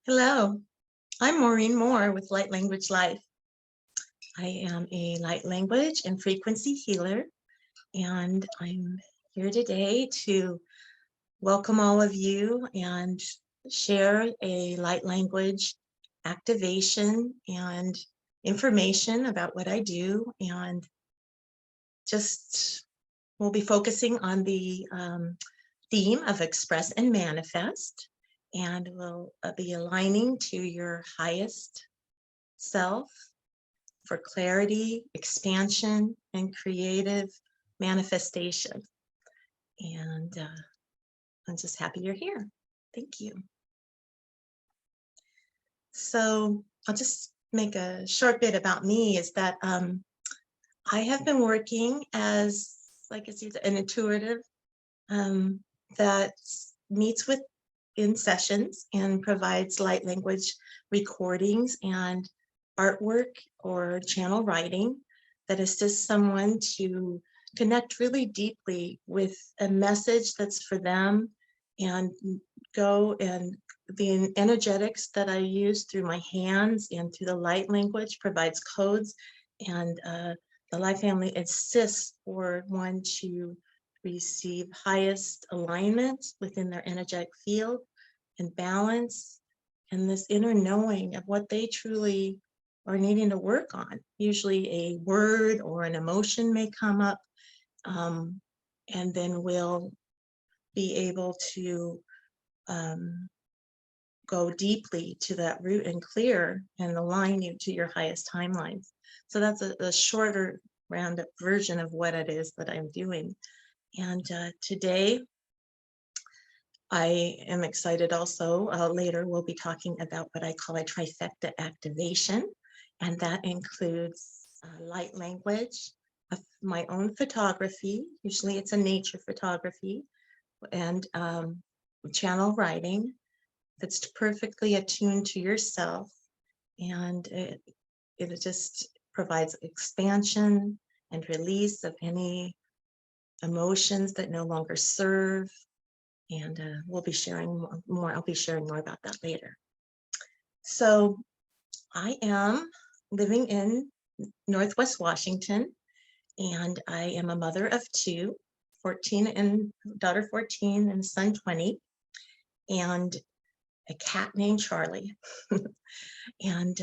Hello, I'm Maureen Moore with Light Language Life. I am a light language and frequency healer, and I'm here today to welcome all of you and share a light language activation and information about what I do. And just we'll be focusing on the theme of express and manifest, and we'll be aligning to your highest self for clarity, expansion, and creative manifestation. And I'm just happy you're here. Thank you. So I'll just make a short bit about me, is that I have been working as, like I said, an intuitive that meets with in sessions and provides light language recordings and artwork or channel writing that assists someone to connect really deeply with a message that's for them, and go, and the energetics that I use through my hands and through the light language provides codes, and the Light Family assists for one to receive highest alignment within their energetic field and balance, and this inner knowing of what they truly are needing to work on. Usually a word or an emotion may come up, and then we'll be able to go deeply to that root and clear and align you to your highest timelines. So that's a shorter roundup version of what it is that I'm doing. And today I am excited also. Later we'll be talking about what I call a trifecta activation, and that includes light language, my own photography, usually it's a nature photography, and channel writing that's perfectly attuned to yourself, and it just provides expansion and release of any emotions that no longer serve. And we'll be sharing more. I'll be sharing more about that later. So I am living in Northwest Washington, and I am a mother of two, 14 and daughter 14 and son 20, and a cat named Charlie. And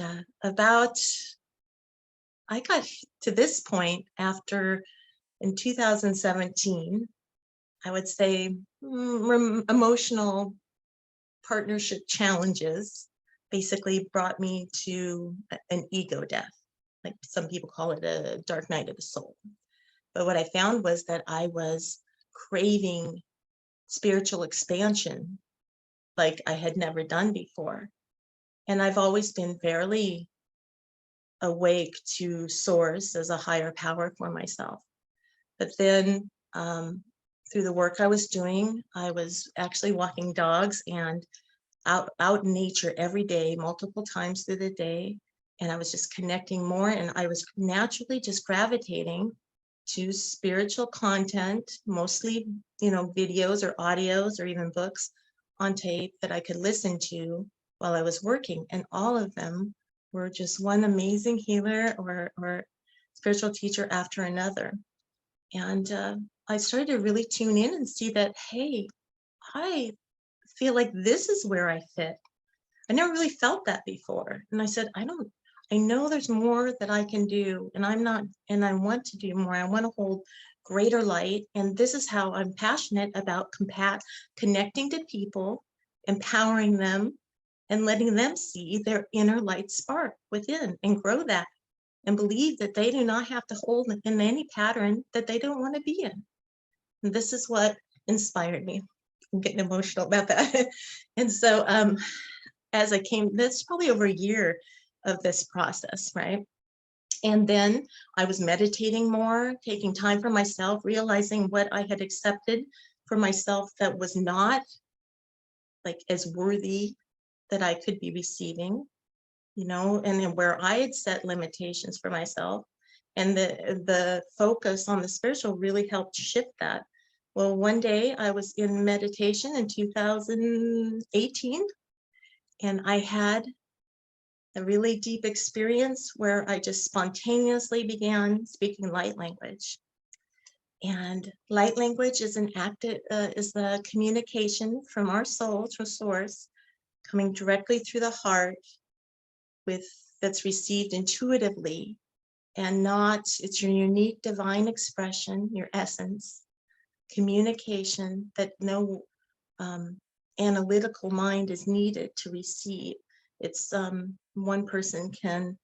I got to this point after, in 2017, I would say emotional partnership challenges basically brought me to an ego death. Like some people call it a dark night of the soul. But what I found was that I was craving spiritual expansion like I had never done before. And I've always been fairly awake to source as a higher power for myself. But then through the work I was doing, I was actually walking dogs and out in nature every day, multiple times through the day. And I was just connecting more, and I was naturally just gravitating to spiritual content, mostly, videos or audios or even books on tape that I could listen to while I was working. And all of them were just one amazing healer or spiritual teacher after another. And I started to really tune in and see that, hey, I feel like this is where I fit. I never really felt that before. And I said, I know there's more that I can do, and and I want to do more. I want to hold greater light. And this is how I'm passionate about connecting to people, empowering them, and letting them see their inner light spark within and grow that, and believe that they do not have to hold in any pattern that they don't want to be in. And this is what inspired me. I'm getting emotional about that. And so as I came, that's probably over a year of this process, right? And then I was meditating more, taking time for myself, realizing what I had accepted for myself that was not like as worthy that I could be receiving, and then where I had set limitations for myself. And the focus on the spiritual really helped shift that. Well, one day I was in meditation in 2018, And I had a really deep experience where I just spontaneously began speaking light language. And light language is is the communication from our soul to source, coming directly through the heart, that's received intuitively, and it's your unique divine expression, your essence, communication that no analytical mind is needed to receive. It's one person can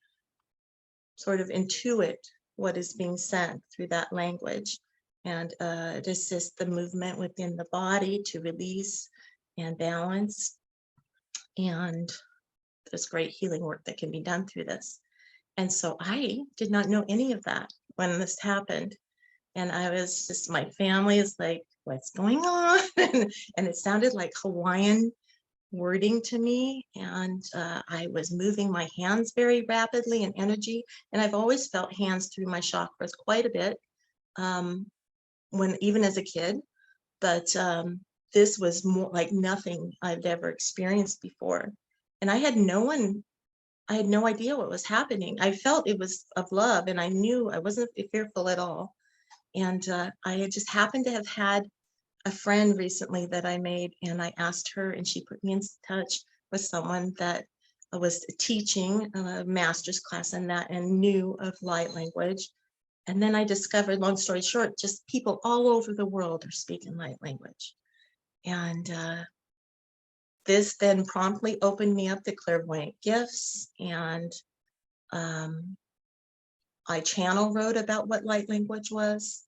sort of intuit what is being said through that language, and it assists the movement within the body to release and balance. And there's great healing work that can be done through this. And so I did not know any of that when this happened. And I was just, my family is like, what's going on? And it sounded like Hawaiian wording to me. And I was moving my hands very rapidly in energy. And I've always felt hands through my chakras quite a bit, even as a kid. But this was more like nothing I've ever experienced before. And I had no idea what was happening. I felt it was of love, and I knew I wasn't fearful at all. And I had just happened to have had a friend recently that I made, and I asked her, and she put me in touch with someone that was teaching a master's class in that and knew of light language. And then I discovered, long story short, just people all over the world are speaking light language. And this then promptly opened me up to clairvoyant gifts, and I channel wrote about what light language was.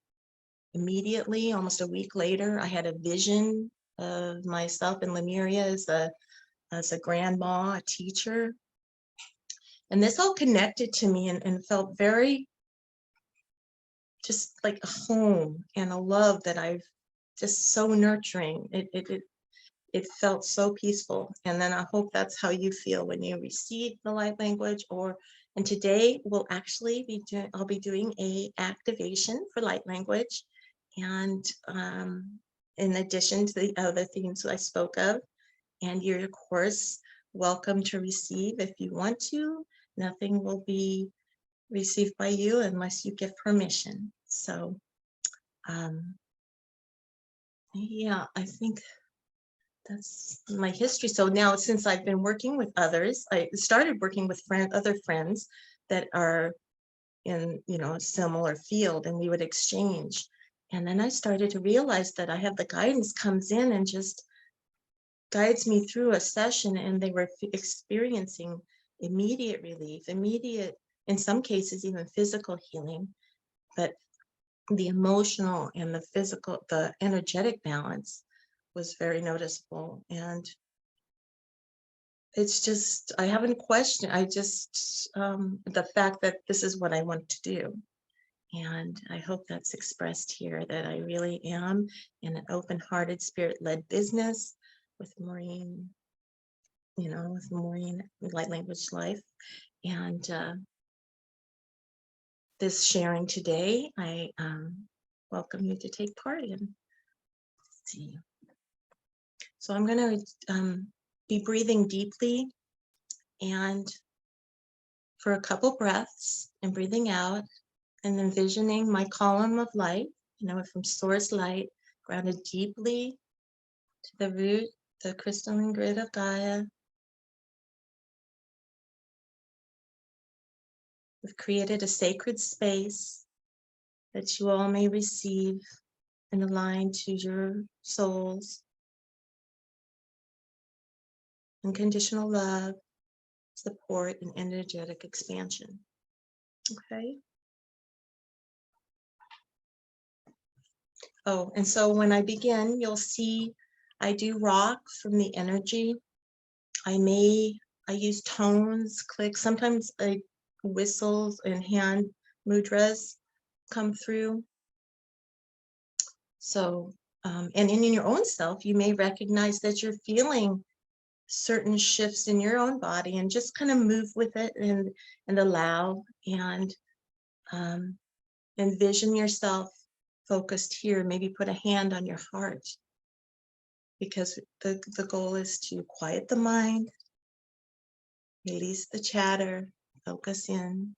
Immediately, almost a week later, I had a vision of myself in Lemuria as a grandma, a teacher. And this all connected to me and felt very just like a home and a love that I've just so nurturing. It felt so peaceful. And then I hope that's how you feel when you receive the light language. And today we'll actually I'll be doing a activation for light language. And in addition to the other themes I spoke of, and you're of course welcome to receive if you want to. Nothing will be received by you unless you give permission. So yeah, I think that's my history. So now, since I've been working with others, I started working with other friends that are in a similar field, and we would exchange. And then I started to realize that I have the guidance comes in and just guides me through a session, and they were experiencing immediate relief, immediate, in some cases, even physical healing. But the emotional and the physical, the energetic balance was very noticeable. And it's just, I haven't questioned, the fact that this is what I want to do. And I hope that's expressed here, that I really am in an open-hearted, spirit-led business with Maureen, with Maureen Light Language Life. And this sharing today, I welcome you to take part in. Let's see. So I'm going to be breathing deeply, and for a couple breaths, and breathing out and envisioning my column of light, from source light, grounded deeply to the root, the crystalline grid of Gaia. We've created a sacred space that you all may receive and align to your souls. Unconditional love, support, and energetic expansion. Okay. Oh, and so when I begin, you'll see I do rock from the energy. I use tones, clicks, sometimes whistles and hand mudras come through. So, and in your own self, you may recognize that you're feeling certain shifts in your own body, and just kind of move with it and allow, and envision yourself focused here. Maybe put a hand on your heart, because the goal is to quiet the mind, Release the chatter, focus in,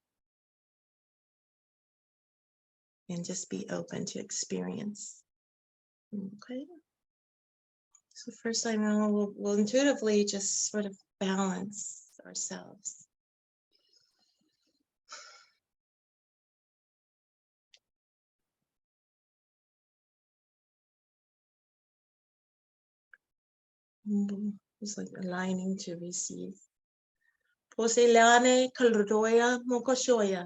and just be open to experience. Okay. So first I know we'll intuitively just sort of balance ourselves. It's like aligning to receive. Poseleane kalrodoya mokoshoya.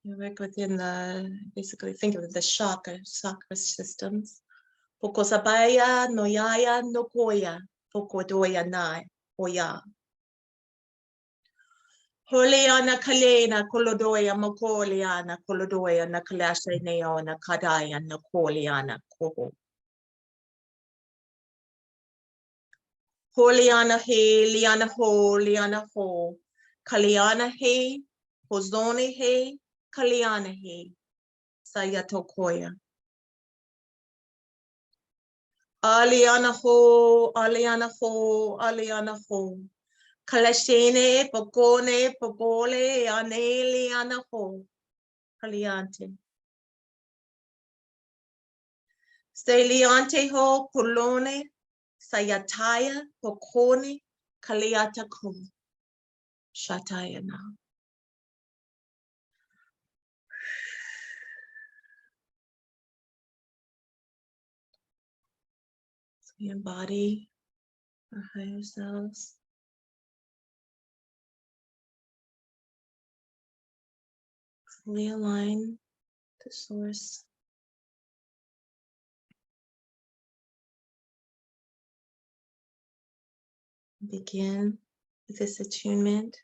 You work within the, basically think of the chakra systems. Pokosabaya noyaya nokoya. Pokodoya nai oya. Holiana kalena kolodoya mokoliana kolodoya nakalasha neona kadaya nakoliana koho. Holiana he, liana ho, liana ho. Kaliana he, hozone he, kaliana he. Sayatokoya. Aliana ho, aliana ho, aliana ho. Kalashene, pokone, popole, ane, liana ho. Kaliante. Steliante ho, polone, sayataya, pokone, kaliata ko. Shataya now. So we embody our higher selves. Fully align to source. Begin with this attunement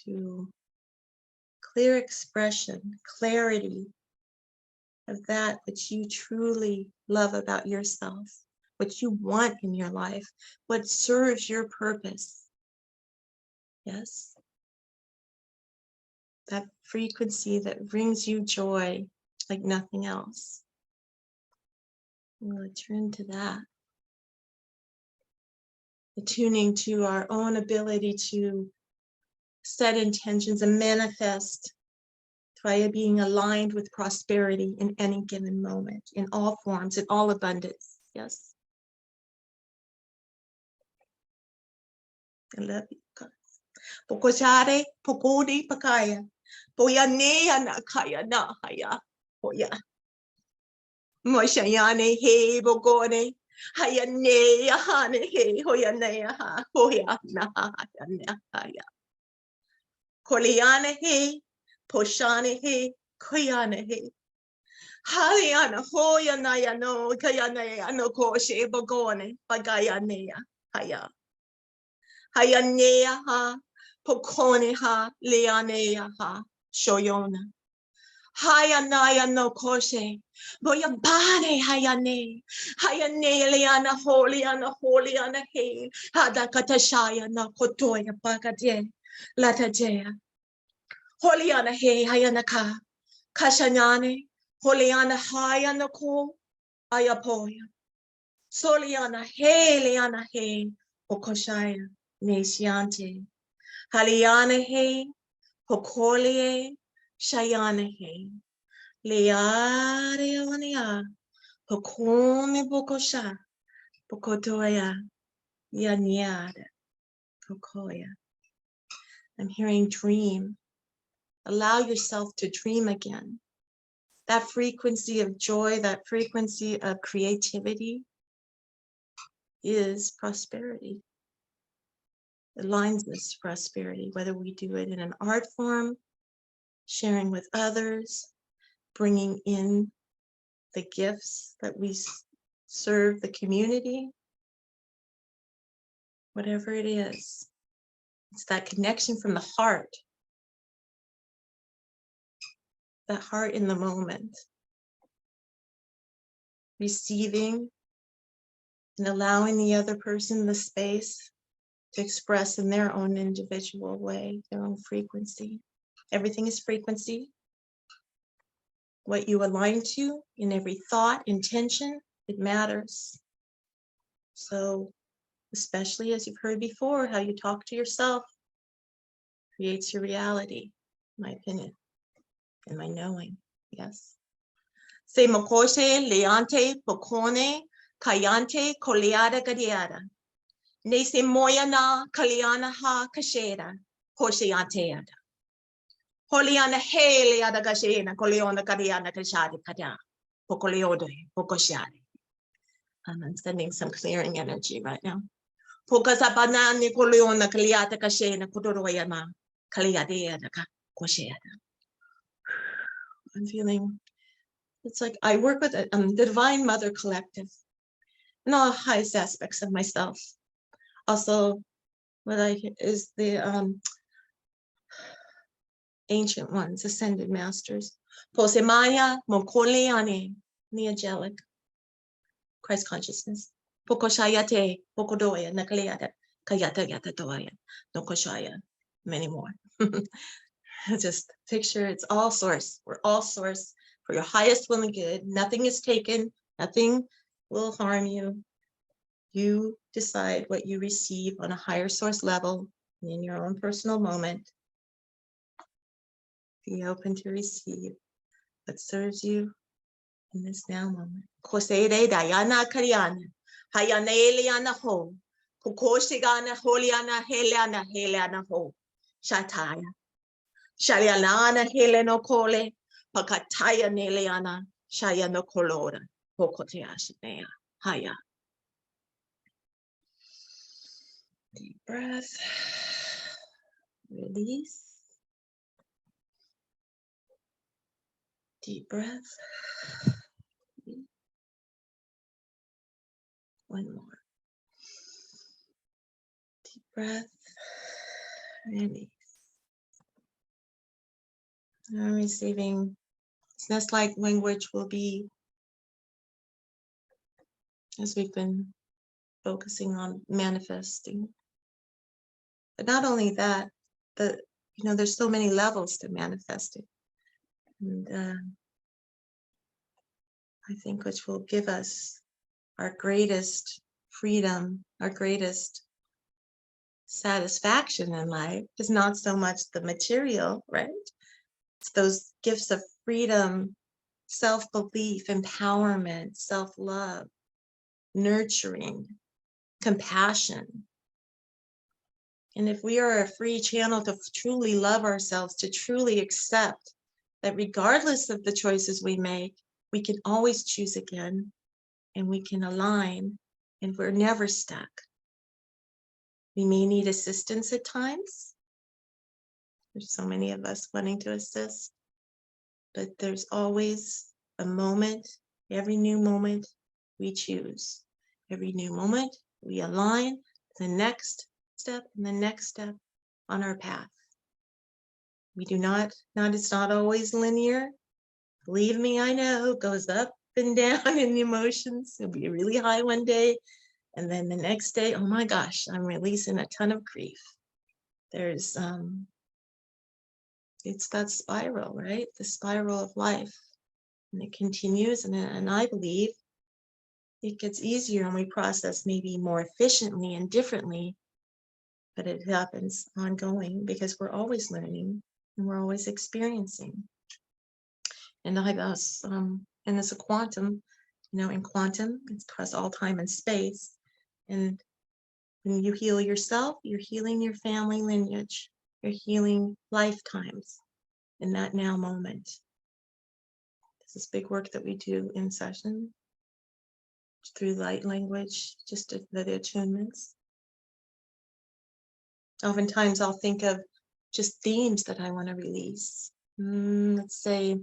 to clear expression, clarity of that which you truly love about yourself, what you want in your life, what serves your purpose. Yes, that frequency that brings you joy like nothing else. We'll return to that. Attuning to our own ability to set intentions and manifest via being aligned with prosperity in any given moment, in all forms, in all abundance. Yes. I love you guys. Pokoshare, pokodi pakaya. Poyanea na kaya na haya. Poya. Moshayane he bogone. Hayane yahane he hoyane ha. Hoya na haya. Koliane he. Poshane he. Koyane he. Haliana hoya naya no kayane no koshe bogone pagayanea haya. Hayanea ha. Pokone ha. Leanea ha. Shoyona. Hayanaya no koshe. Boyambane hayane. Hayane leana holiana he. Hadakatashaya na kotoya bagade. Latajea. Holiana he hayanaka. Kashanyane. Holiana hayanako. Ayapoya. Soliana he leana he. Okoshaya. Neshiante. Haliana he. Hokolie. Shayana he. Leare onia. Hokome bokosha. Bokotoya. Yanyada. Kokoya. I'm hearing dream. Allow yourself to dream again. That frequency of joy, that frequency of creativity is prosperity. It aligns us to prosperity, whether we do it in an art form, sharing with others, bringing in the gifts that we serve the community, whatever it is. It's that connection from the heart, that heart in the moment, receiving and allowing the other person the space to express in their own individual way, their own frequency. Everything is frequency. What you align to in every thought, intention, it matters. So, especially as you've heard before, how you talk to yourself creates your reality, in my opinion, and my knowing. Yes. Se mokose leante pokone kayante koleada gadiada. Ne se moyana kaliana ha kasheda hosheanteada. Holiana heleada gashena koleona kadiana kashadi kada. Pokoleode pokoshadi. I'm sending some clearing energy right now. Pokasabanani koleona kaliata kashena kodoroyama kaliadeada kosheada. I'm feeling it's like I work with the Divine Mother Collective and all the highest aspects of myself. Also, what is the ancient ones, ascended masters. Posemaya Mokoleane, the angelic, Christ consciousness. Pokoshayate, Pokodoya, Nakaleata, Kayata Yata Doya, Nokoshaya, many more. Just picture it's all source. We're all source for your highest will and good. Nothing is taken, nothing will harm you. You decide what you receive on a higher source level in your own personal moment. Be open to receive what serves you in this now moment. Koseide Diana Kariana, Hayana Eliana Ho, Kokoshigana Holiana Heliana Heliana Ho, Shataya. Shaliana Heleno Kole, Pakataya Neleana, Shayano Kolora, Pokotiashinea, Haya. Deep breath. Release. Deep breath. One more. Deep breath. Release. I'm receiving. It's just like language will be, as we've been focusing on manifesting. But not only that, there's so many levels to manifesting. And I think which will give us our greatest freedom, our greatest satisfaction in life is not so much the material, right? It's those gifts of freedom, self-belief, empowerment, self-love, nurturing, compassion. And if we are a free channel to truly love ourselves, to truly accept that regardless of the choices we make, we can always choose again and we can align and we're never stuck. We may need assistance at times. There's so many of us wanting to assist, but there's always a moment, every new moment we choose. Every new moment we align the next step and the next step on our path. We do not, it's not always linear. Believe me, I know, it goes up and down in the emotions. It'll be really high one day. And then the next day, oh my gosh, I'm releasing a ton of grief. There's, it's that spiral, right? The spiral of life. And it continues. And I believe it gets easier and we process maybe more efficiently and differently. But it happens ongoing because we're always learning and we're always experiencing. And I was, and it's a quantum, in quantum, it's across all time and space. And when you heal yourself, you're healing your family lineage, you're healing lifetimes in that now moment. This is big work that we do in session through light language, just the attunements. Oftentimes I'll think of just themes that I want to release. Let's say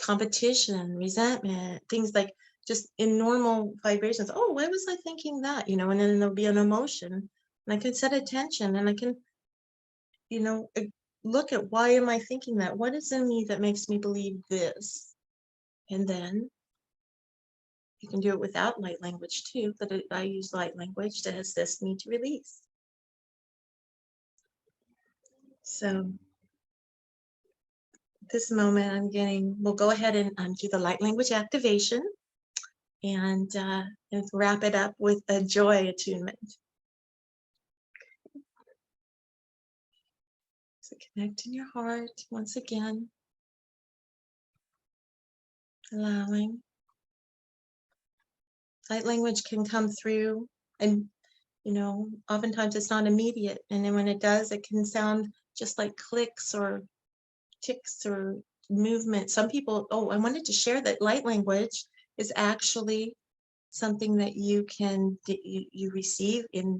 competition, resentment, things like just in normal vibrations. Oh, why was I thinking that? And then there'll be an emotion and I can set attention and I can, look at why am I thinking that? What is in me that makes me believe this? And then you can do it without light language too, but I use light language to assist me to release. So this moment we'll go ahead and do the light language activation and wrap it up with a joy attunement. So connect in your heart once again, allowing. Light language can come through, and oftentimes it's not immediate, and then when it does, it can sound just like clicks or ticks or movement. Some people, I wanted to share that light language is actually something that you can you receive in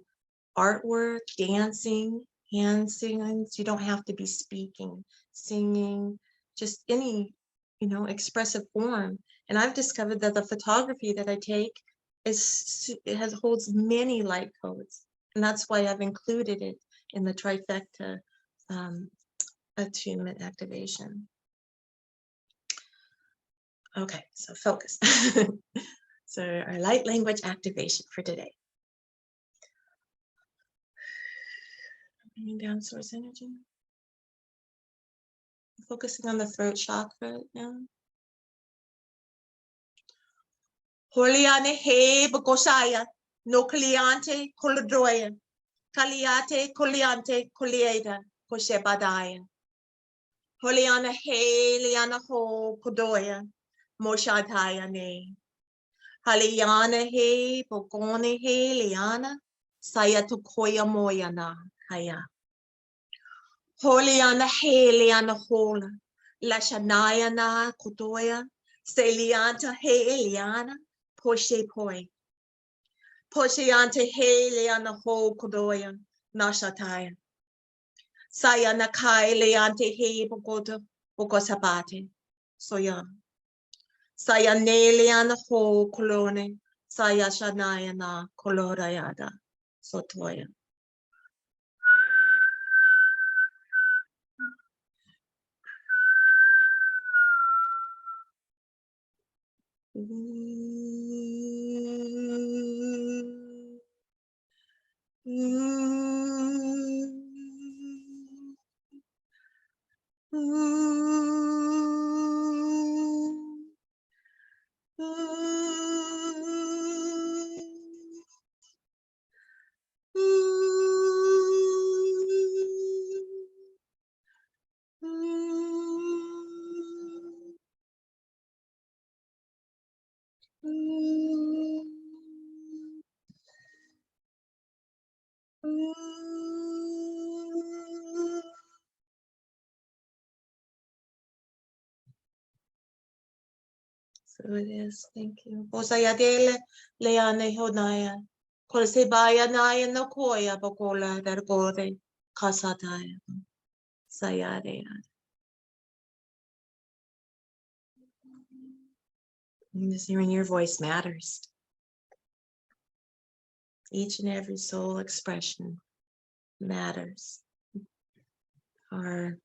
artwork, dancing, hand signals. You don't have to be speaking, singing, just any expressive form. And I've discovered that the photography that I take holds many light codes, and that's why I've included it in the trifecta attunement activation. Okay, so focus. So our light language activation for today. Bringing down source energy. Focusing on the throat chakra now. Holiane he bokosaya, no kaliante kolodroya, kaliate koliante kolieda, koshebadaya. Holiana he liana ho kodoya, moshadaya ne. Haliana he bokone he liana, saya tukoya moyana haya. Holiana he liana hola, lashanaya na kodoya, selianta he liana. Poshe poi. Posheante he leana ho kodoya nashataya. Saya nakai leante he bogoto bogosabate. Soya. Saya ne leana ho kolone. Saya shanaya na kolorayada. Sotoya. So it is. Thank you. Posayadele leane honaya. Kolsebaya naya no koya bokola dergode kasataya. Sayadea. Just hearing your voice matters. Each and every soul expression matters. Our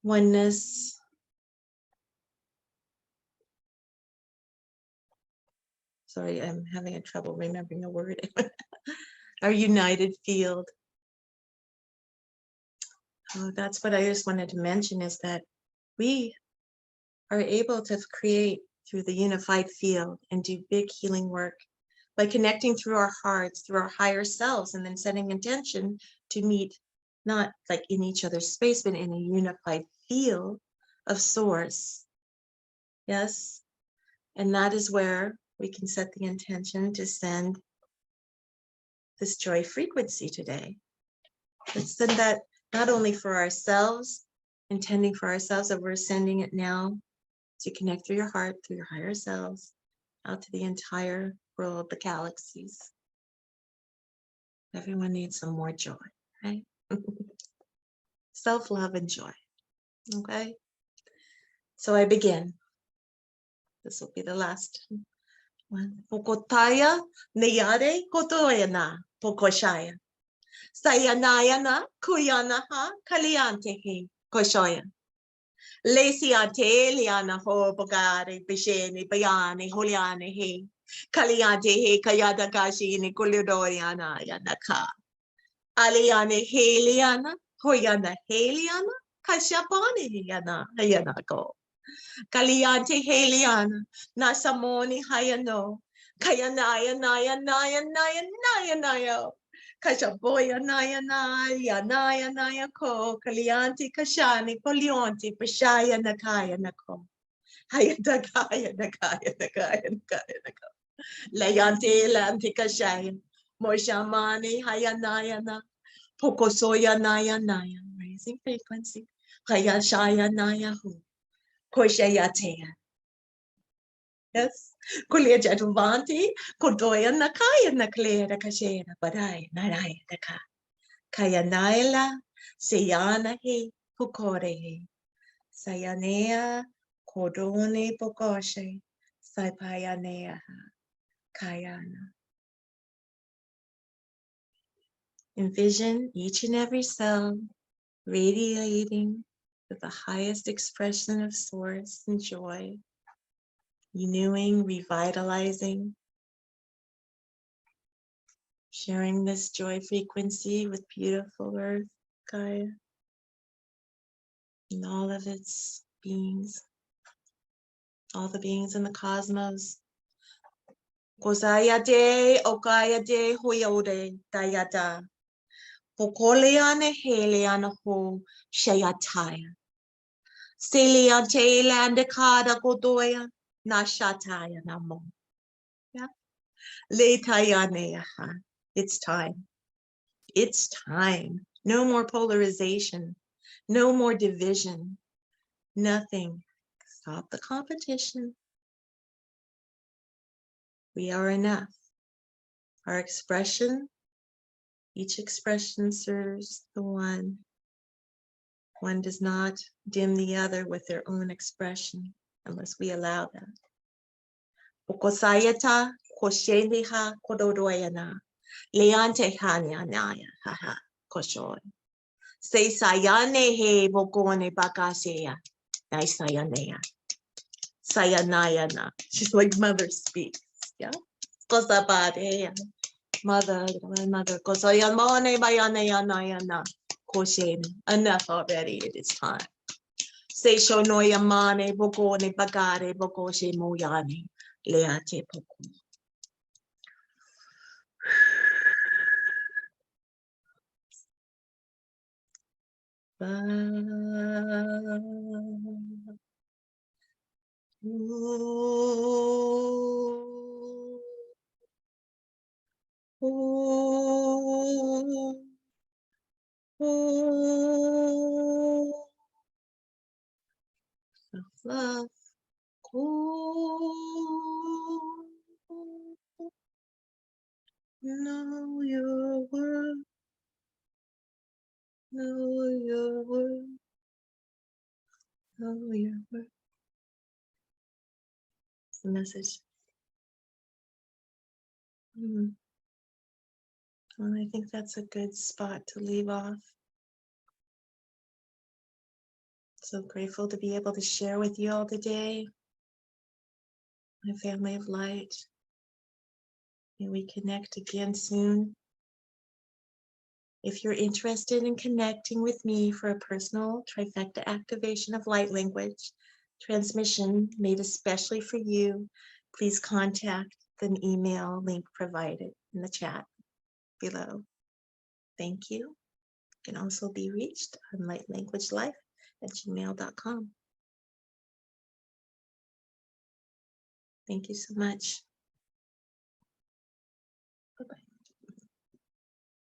oneness, sorry, I'm having a trouble remembering a word. Our united field. That's what I just wanted to mention, is that we are able to create through the unified field and do big healing work by connecting through our hearts, through our higher selves, and then setting intention to meet, not like in each other's space, but in a unified field of source. Yes. And that is where we can set the intention to send this joy frequency today. Let's send that not only for ourselves, intending for ourselves, that we're sending it now to connect through your heart, through your higher selves, out to the entire world, the galaxies. Everyone needs some more joy, right? Self-love and joy, okay? So I begin. This will be the last one. Pokotaya neyare kotoya na pokoshaya. Sayanaya na kuyana ha kaliante he koshoya. Lesiante liana ho bogare bishene bayane holiane he. Kaliante he kayada kashi ni kulidoriana yanaka. Aliane heliana hoyana heliana kashapani yana yanako. Kaliante heliana nasamoni hayano. Kayanaya naya naya naya naya naya. Kashaboya naya naya naya naya ko kalianti kashani kolionti pashaya nakaya nako. Hayadagaya nakaya nakaya nakaya nako. Layante lanti kashaya. Moshamani hayanaya na. Pokosoya naya naya. Raising frequency. Hayashaya naya hu. Koshayatea. Yes. Kulia jatuvanti. Kodoya nakaya naklera kashera. Badaya naraya naka. Kaya naila. Sayana he. Pukore he. Sayanea. Kodone pokoshe. Saipayanea. Kayana. Envision each and every cell radiating with the highest expression of source and joy, renewing, revitalizing, sharing this joy frequency with beautiful Earth, Gaia, and all of its beings, all the beings in the cosmos. Kozaya de, okaya de, hoyode, dayada. Pokoleane heleana ho, shayataya. Celiante landekada godoya, nashataya namo. Yeah. Letayaneha. It's time. It's time. No more polarization. No more division. Nothing. Stop the competition. We are enough. Our expression, each expression serves the one. One does not dim the other with their own expression unless we allow that. Okosayata koshendeha kododoyana. Leante hanyanaya haha koshoy. Say sayane he bokone bakasea. Nice sayanea. Sayanayana. She's like mother speaks. Yeah. Kosabadea. Mother, my mother. Kosayamone bayanayana. Koshen. Enough already. It is time. Say shonoya mane bokone bagare bokoshe moyani. Leate poko. Self-love. Know your worth. Know your worth. Know your worth. It's the message. Well, I think that's a good spot to leave off. So grateful to be able to share with you all today. My family of light. May we connect again soon. If you're interested in connecting with me for a personal trifecta activation of light language transmission made especially for you, please contact the email link provided in the chat below. Thank you. You can also be reached on lightlanguagelife@gmail.com. Thank you so much.